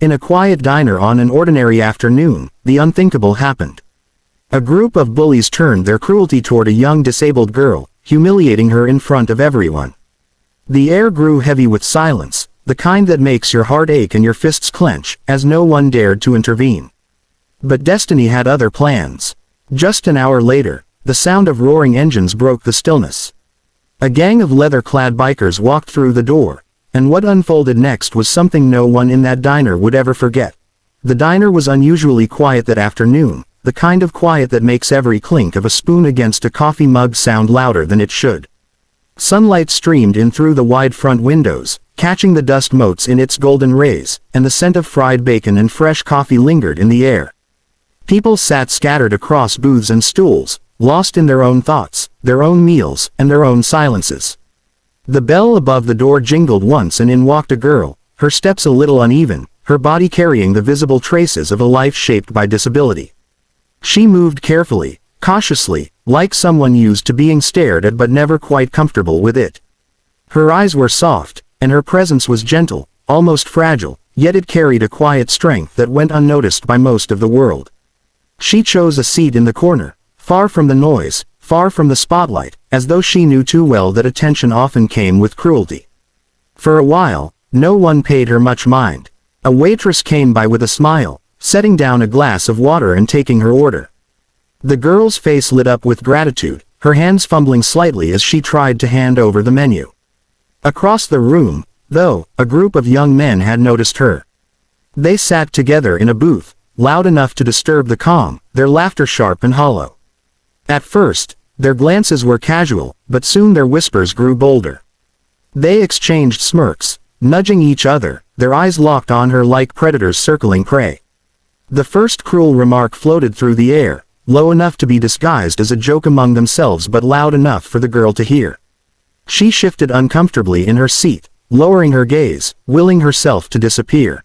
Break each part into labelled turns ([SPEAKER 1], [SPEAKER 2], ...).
[SPEAKER 1] In a quiet diner on an ordinary afternoon, the unthinkable happened. A group of bullies turned their cruelty toward a young disabled girl, humiliating her in front of everyone. The air grew heavy with silence, the kind that makes your heart ache and your fists clench, as no one dared to intervene. But destiny had other plans. Just an hour later, the sound of roaring engines broke the stillness. A gang of leather-clad bikers walked through the door, and what unfolded next was something no one in that diner would ever forget. The diner was unusually quiet that afternoon, the kind of quiet that makes every clink of a spoon against a coffee mug sound louder than it should. Sunlight streamed in through the wide front windows, catching the dust motes in its golden rays, and the scent of fried bacon and fresh coffee lingered in the air. People sat scattered across booths and stools, lost in their own thoughts, their own meals, and their own silences. The bell above the door jingled once and in walked a girl, her steps a little uneven, her body carrying the visible traces of a life shaped by disability. She moved carefully, cautiously, like someone used to being stared at but never quite comfortable with it. Her eyes were soft, and her presence was gentle, almost fragile, yet it carried a quiet strength that went unnoticed by most of the world. She chose a seat in the corner, far from the noise, far from the spotlight, as though she knew too well that attention often came with cruelty. For a while, no one paid her much mind. A waitress came by with a smile, setting down a glass of water and taking her order. The girl's face lit up with gratitude, her hands fumbling slightly as she tried to hand over the menu. Across the room, though, a group of young men had noticed her. They sat together in a booth, loud enough to disturb the calm, their laughter sharp and hollow. At first, their glances were casual, but soon their whispers grew bolder. They exchanged smirks, nudging each other, their eyes locked on her like predators circling prey. The first cruel remark floated through the air, low enough to be disguised as a joke among themselves but loud enough for the girl to hear. She shifted uncomfortably in her seat, lowering her gaze, willing herself to disappear.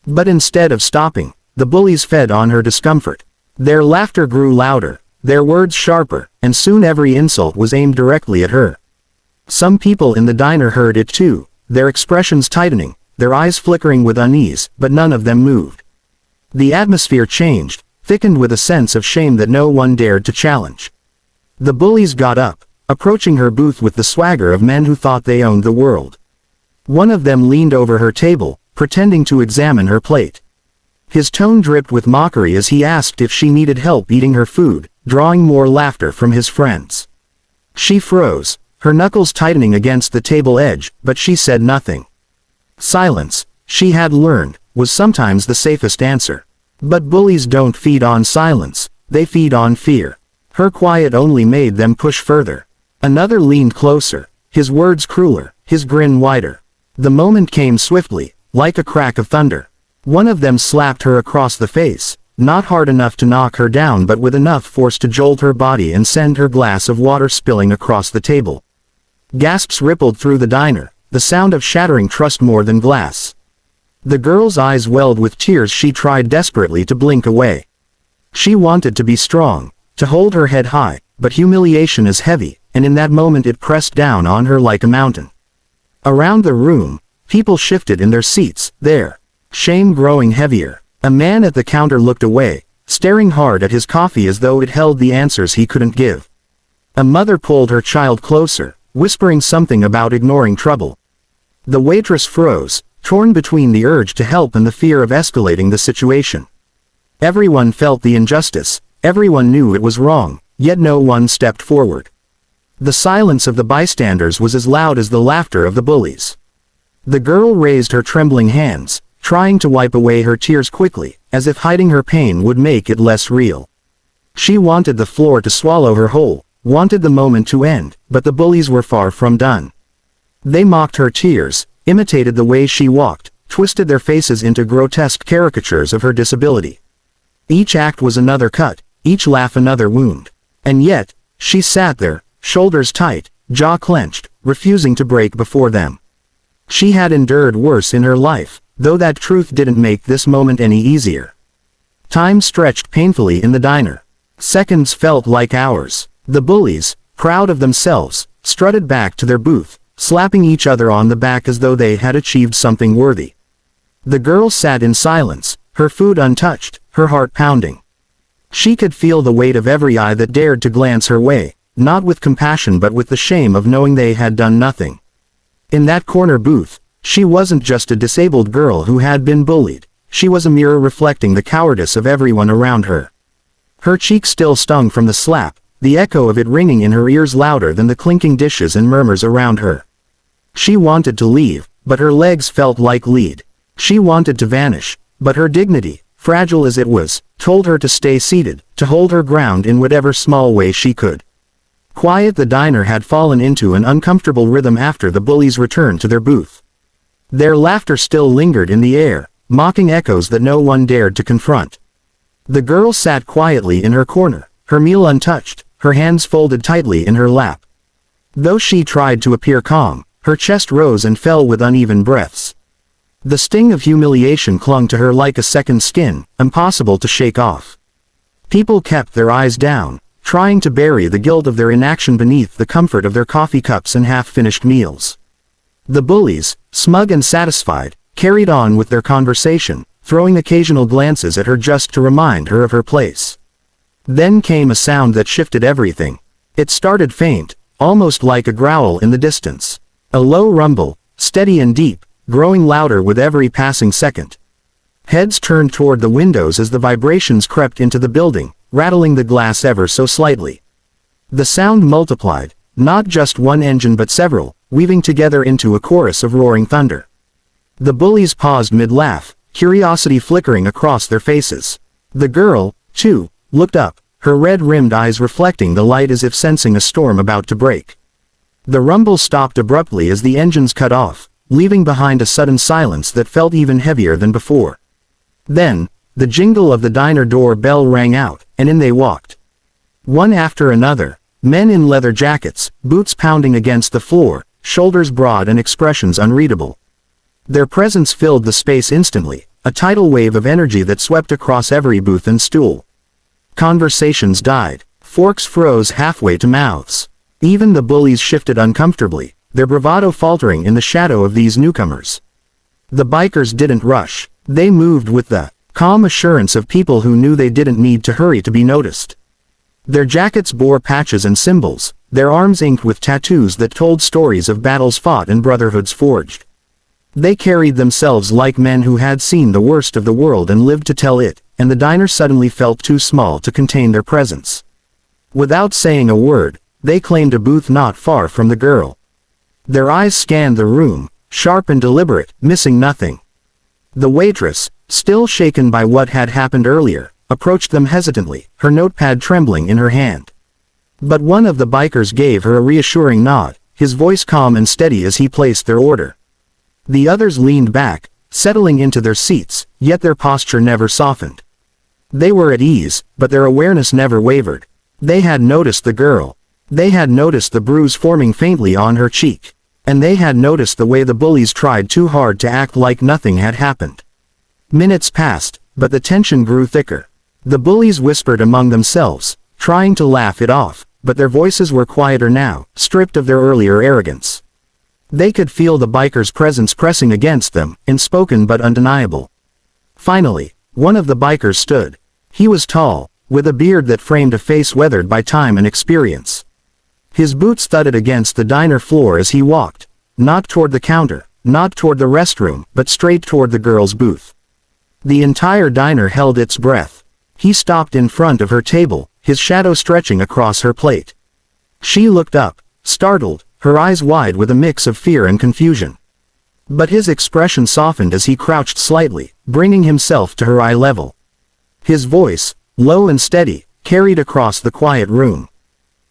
[SPEAKER 1] But instead of stopping, the bullies fed on her discomfort. Their laughter grew louder, their words sharper, and soon every insult was aimed directly at her. Some people in the diner heard it too, their expressions tightening, their eyes flickering with unease, but none of them moved. The atmosphere changed, thickened with a sense of shame that no one dared to challenge. The bullies got up, approaching her booth with the swagger of men who thought they owned the world. One of them leaned over her table, pretending to examine her plate. His tone dripped with mockery as he asked if she needed help eating her food, drawing more laughter from his friends. She froze, her knuckles tightening against the table edge, but she said nothing. Silence, she had learned, was sometimes the safest answer. But bullies don't feed on silence, they feed on fear. Her quiet only made them push further. Another leaned closer, his words crueler, his grin wider. The moment came swiftly, like a crack of thunder. One of them slapped her across the face, not hard enough to knock her down but with enough force to jolt her body and send her glass of water spilling across the table. Gasps rippled through the diner, the sound of shattering trust more than glass. The girl's eyes welled with tears. She tried desperately to blink away. She wanted to be strong, to hold her head high, but humiliation is heavy, and in that moment it pressed down on her like a mountain. Around the room, people shifted in their seats, their shame growing heavier. A man at the counter looked away, staring hard at his coffee as though it held the answers he couldn't give. A mother pulled her child closer, whispering something about ignoring trouble. The waitress froze, torn between the urge to help and the fear of escalating the situation. Everyone felt the injustice, everyone knew it was wrong, yet no one stepped forward. The silence of the bystanders was as loud as the laughter of the bullies. The girl raised her trembling hands, trying to wipe away her tears quickly, as if hiding her pain would make it less real. She wanted the floor to swallow her whole, wanted the moment to end, but the bullies were far from done. They mocked her tears, imitated the way she walked, twisted their faces into grotesque caricatures of her disability. Each act was another cut, each laugh another wound. And yet, she sat there, shoulders tight, jaw clenched, refusing to break before them. She had endured worse in her life, though that truth didn't make this moment any easier. Time stretched painfully in the diner. Seconds felt like hours. The bullies, proud of themselves, strutted back to their booth, slapping each other on the back as though they had achieved something worthy. The girl sat in silence, her food untouched, her heart pounding. She could feel the weight of every eye that dared to glance her way, not with compassion but with the shame of knowing they had done nothing. In that corner booth, she wasn't just a disabled girl who had been bullied, she was a mirror reflecting the cowardice of everyone around her. Her cheek still stung from the slap, the echo of it ringing in her ears louder than the clinking dishes and murmurs around her. She wanted to leave, but her legs felt like lead. She wanted to vanish, but her dignity, fragile as it was, told her to stay seated, to hold her ground in whatever small way she could. Quiet. The diner had fallen into an uncomfortable rhythm after the bullies returned to their booth. Their laughter still lingered in the air, mocking echoes that no one dared to confront. The girl sat quietly in her corner, her meal untouched, her hands folded tightly in her lap. Though she tried to appear calm, her chest rose and fell with uneven breaths. The sting of humiliation clung to her like a second skin, impossible to shake off. People kept their eyes down, trying to bury the guilt of their inaction beneath the comfort of their coffee cups and half-finished meals. The bullies, smug and satisfied, carried on with their conversation, throwing occasional glances at her just to remind her of her place. Then came a sound that shifted everything. It started faint, almost like a growl in the distance. A low rumble, steady and deep, growing louder with every passing second. Heads turned toward the windows as the vibrations crept into the building, rattling the glass ever so slightly. The sound multiplied, not just one engine but several, weaving together into a chorus of roaring thunder. The bullies paused mid-laugh, curiosity flickering across their faces. The girl, too, looked up, her red-rimmed eyes reflecting the light as if sensing a storm about to break. The rumble stopped abruptly as the engines cut off, leaving behind a sudden silence that felt even heavier than before. Then, the jingle of the diner door bell rang out, and in they walked. One after another, men in leather jackets, boots pounding against the floor, shoulders broad and expressions unreadable. Their presence filled the space instantly, a tidal wave of energy that swept across every booth and stool. Conversations died, forks froze halfway to mouths. Even the bullies shifted uncomfortably, their bravado faltering in the shadow of these newcomers. The bikers didn't rush, they moved with the calm assurance of people who knew they didn't need to hurry to be noticed. Their jackets bore patches and symbols, their arms inked with tattoos that told stories of battles fought and brotherhoods forged. They carried themselves like men who had seen the worst of the world and lived to tell it, and the diner suddenly felt too small to contain their presence. Without saying a word, they claimed a booth not far from the girl. Their eyes scanned the room, sharp and deliberate, missing nothing. The waitress, still shaken by what had happened earlier, approached them hesitantly, her notepad trembling in her hand. But one of the bikers gave her a reassuring nod, his voice calm and steady as he placed their order. The others leaned back, settling into their seats, yet their posture never softened. They were at ease, but their awareness never wavered. They had noticed the girl. They had noticed the bruise forming faintly on her cheek. And they had noticed the way the bullies tried too hard to act like nothing had happened. Minutes passed, but the tension grew thicker. The bullies whispered among themselves, trying to laugh it off, but their voices were quieter now, stripped of their earlier arrogance. They could feel the bikers' presence pressing against them, unspoken but undeniable. Finally, one of the bikers stood. He was tall, with a beard that framed a face weathered by time and experience. His boots thudded against the diner floor as he walked, not toward the counter, not toward the restroom, but straight toward the girl's booth. The entire diner held its breath. He stopped in front of her table, his shadow stretching across her plate. She looked up, startled, her eyes wide with a mix of fear and confusion. But his expression softened as he crouched slightly, bringing himself to her eye level. His voice, low and steady, carried across the quiet room.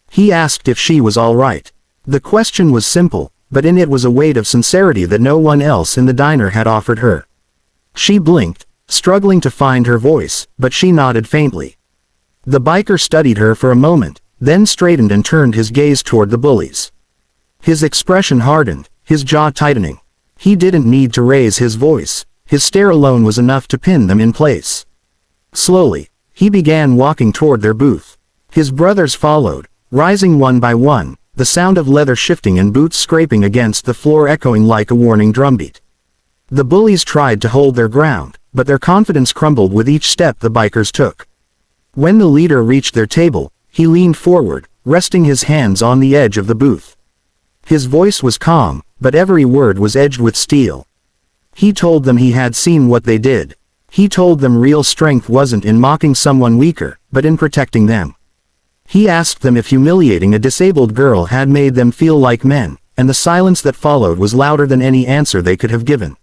[SPEAKER 1] He asked if she was all right. The question was simple, but in it was a weight of sincerity that no one else in the diner had offered her. She blinked, struggling to find her voice, but she nodded faintly. The biker studied her for a moment, then straightened and turned his gaze toward the bullies. His expression hardened, his jaw tightening. He didn't need to raise his voice, his stare alone was enough to pin them in place. Slowly, he began walking toward their booth. His brothers followed, rising one by one, the sound of leather shifting and boots scraping against the floor echoing like a warning drumbeat. The bullies tried to hold their ground, but their confidence crumbled with each step the bikers took. When the leader reached their table, he leaned forward, resting his hands on the edge of the booth. His voice was calm, but every word was edged with steel. He told them he had seen what they did. He told them real strength wasn't in mocking someone weaker, but in protecting them. He asked them if humiliating a disabled girl had made them feel like men, and the silence that followed was louder than any answer they could have given.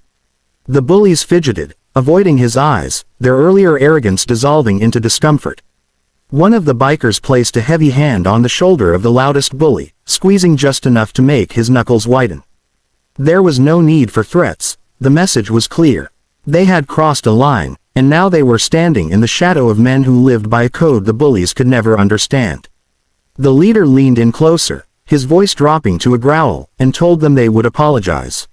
[SPEAKER 1] The bullies fidgeted, avoiding his eyes, their earlier arrogance dissolving into discomfort. One of the bikers placed a heavy hand on the shoulder of the loudest bully, squeezing just enough to make his knuckles whiten. There was no need for threats. The message was clear. They had crossed a line, and now they were standing in the shadow of men who lived by a code the bullies could never understand. The leader leaned in closer, his voice dropping to a growl, and told them they would apologize.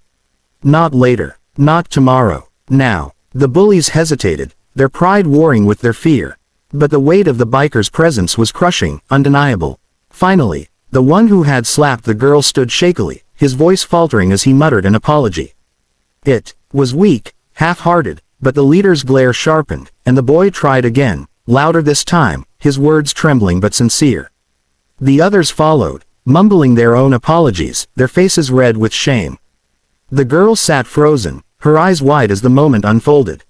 [SPEAKER 1] Not later. Not tomorrow. Now. The bullies hesitated, their pride warring with their fear. But the weight of the biker's presence was crushing, undeniable. Finally, the one who had slapped the girl stood shakily, his voice faltering as he muttered an apology. It was weak, half-hearted, but the leader's glare sharpened, and the boy tried again, louder this time, his words trembling but sincere. The others followed, mumbling their own apologies, their faces red with shame. The girl sat frozen, her eyes wide as the moment unfolded.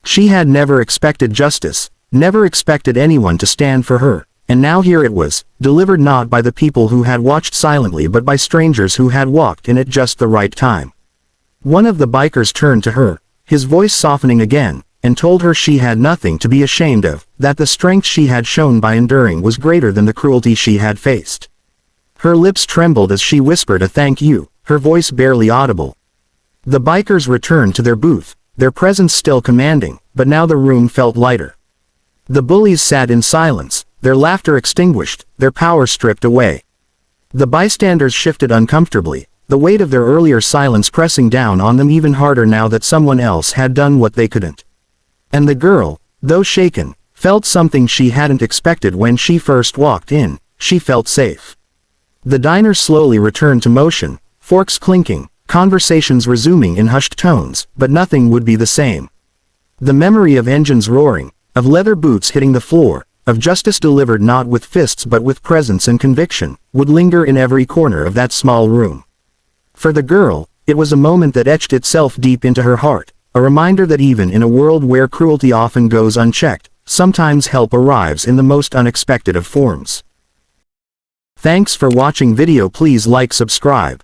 [SPEAKER 1] She had never expected justice, never expected anyone to stand for her, and now here it was, delivered not by the people who had watched silently but by strangers who had walked in at just the right time. One of the bikers turned to her, his voice softening again, and told her she had nothing to be ashamed of, that the strength she had shown by enduring was greater than the cruelty she had faced. Her lips trembled as she whispered a thank you, her voice barely audible. The bikers returned to their booth, their presence still commanding, but now the room felt lighter. The bullies sat in silence, their laughter extinguished, their power stripped away. The bystanders shifted uncomfortably, the weight of their earlier silence pressing down on them even harder now that someone else had done what they couldn't. And the girl, though shaken, felt something she hadn't expected when she first walked in. She felt safe. The diner slowly returned to motion, forks clinking, conversations resuming in hushed tones, but nothing would be the same. The memory of engines roaring, of leather boots hitting the floor, of justice delivered not with fists but with presence and conviction, would linger in every corner of that small room. For the girl, it was a moment that etched itself deep into her heart, a reminder that even in a world where cruelty often goes unchecked, sometimes help arrives in the most unexpected of forms. Thanks for watching video. Please like, subscribe.